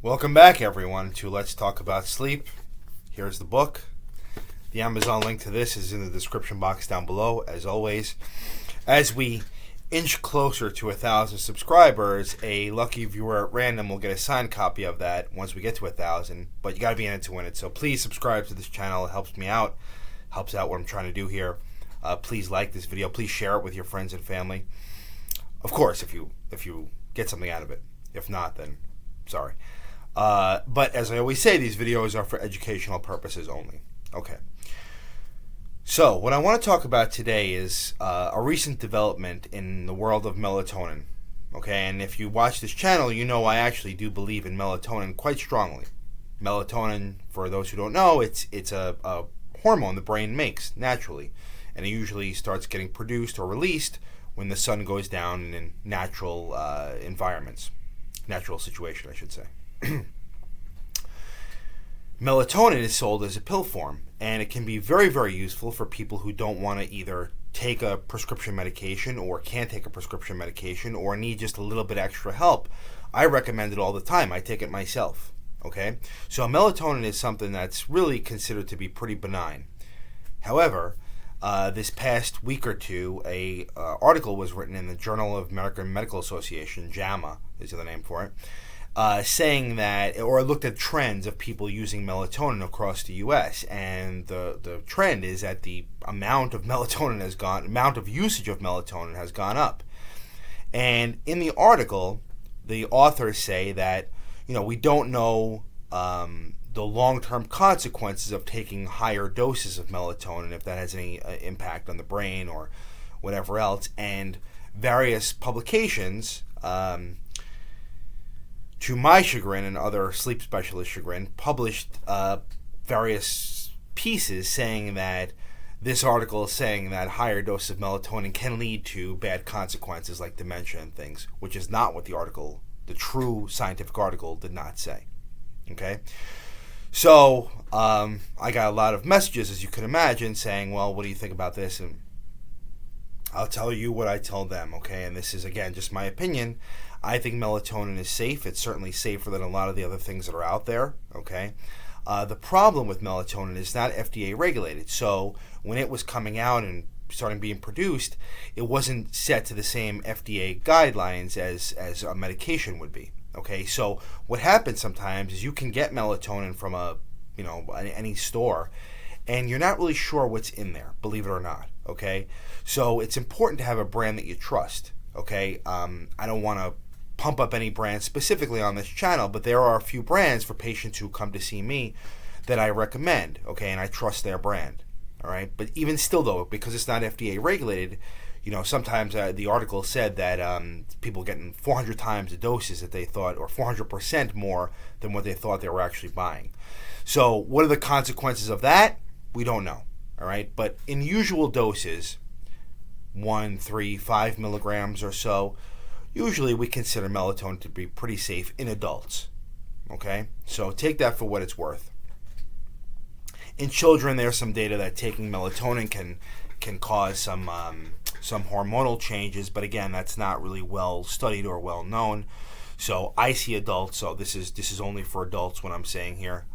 Welcome back, everyone, to Let's Talk About Sleep. Here's the book. The Amazon link to this is in the description box down below, as always. As we inch closer to 1,000 subscribers, a lucky viewer at random will get a signed copy of that once we get to 1,000, but you got to be in it to win it. So please subscribe to this channel. It helps me out, helps out what I'm trying to do here. Please like this video. Please share it with your friends and family. Of course, if you get something out of it. If not, then sorry. But as I always say, these videos are for educational purposes only. Okay. So what I want to talk about today is a recent development in the world of melatonin. Okay, and if you watch this channel, you know I actually do believe in melatonin quite strongly. Melatonin, for those who don't know, it's a hormone the brain makes naturally, and it usually starts getting produced or released when the sun goes down in natural environments, natural situation, I should say. Melatonin is sold as a pill form, and it can be very, very useful for people who don't want to either take a prescription medication or can't take a prescription medication or need just a little bit extra help. I recommend it all the time. I take it myself. Okay? So melatonin is something that's really considered to be pretty benign. However, this past week or two, a article was written in the Journal of American Medical Association, JAMA is the name for it, saying that, or looked at trends of people using melatonin across the U.S. and the trend is that the amount of melatonin amount of usage of melatonin has gone up. And in the article, the authors say that we don't know the long-term consequences of taking higher doses of melatonin, if that has any impact on the brain or whatever else. And various publications, to my chagrin and other sleep specialist chagrin, published various pieces saying that this article is saying that higher doses of melatonin can lead to bad consequences like dementia and things, which is not what the true scientific article did not say. Okay? So, I got a lot of messages, as you can imagine, saying, well, what do you think about this? And I'll tell you what I tell them, okay? And this is, again, just my opinion. I think melatonin is safe. It's certainly safer than a lot of the other things that are out there, okay? The problem with melatonin is not FDA regulated. So when it was coming out and starting being produced, it wasn't set to the same FDA guidelines as a medication would be, okay? So what happens sometimes is you can get melatonin from any store, and you're not really sure what's in there, believe it or not, okay? So it's important to have a brand that you trust, okay? I don't want to pump up any brands specifically on this channel, but there are a few brands for patients who come to see me that I recommend, okay, and I trust their brand, all right? But even still, though, because it's not FDA regulated, sometimes the article said that people getting 400 times the doses that they thought, or 400% more than what they thought they were actually buying. So what are the consequences of that? We don't know, all right? But in usual doses, 1, 3, 5 milligrams or so, usually we consider melatonin to be pretty safe in adults, okay? So take that for what it's worth. In children, there's some data that taking melatonin can cause some hormonal changes, but again, that's not really well studied or well known. So I see adults, so this is only for adults what I'm saying here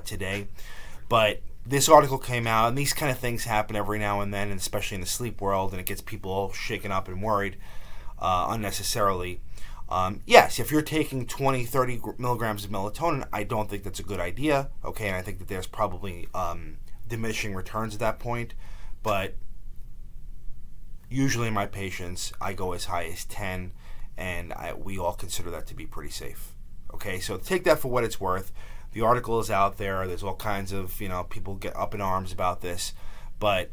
today. But this article came out, and these kind of things happen every now and then, and especially in the sleep world, and it gets people all shaken up and worried unnecessarily. Yes, if you're taking 20, 30 milligrams of melatonin, I don't think that's a good idea, okay, and I think that there's probably diminishing returns at that point, but usually in my patients, I go as high as 10, and we all consider that to be pretty safe, okay, so take that for what it's worth. The article is out there. There's all kinds of, people get up in arms about this, but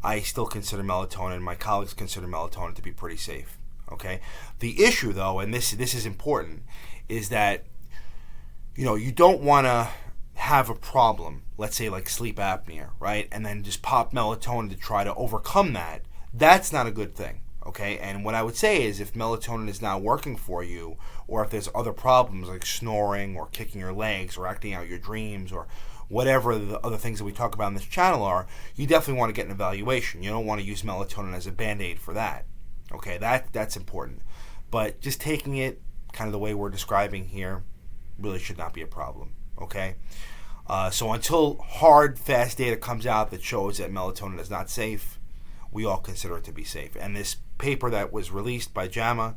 I still consider melatonin, my colleagues consider melatonin to be pretty safe, okay? The issue, though, and this is important, is that, you don't want to have a problem, let's say like sleep apnea, right? And then just pop melatonin to try to overcome that. That's not a good thing, okay? And what I would say is if melatonin is not working for you, or if there's other problems like snoring or kicking your legs or acting out your dreams or whatever the other things that we talk about on this channel are, you definitely want to get an evaluation. You don't want to use melatonin as a band-aid for that. Okay, that's important. But just taking it kind of the way we're describing here, really should not be a problem. Okay? So until hard, fast data comes out that shows that melatonin is not safe, we all consider it to be safe. And this paper that was released by JAMA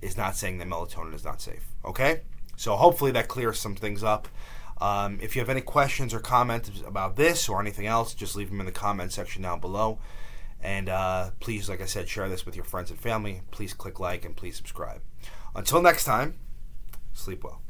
is not saying that melatonin is not safe. Okay? So hopefully that clears some things up. If you have any questions or comments about this or anything else, just leave them in the comment section down below. And please, like I said, share this with your friends and family. Please click like and please subscribe. Until next time, sleep well.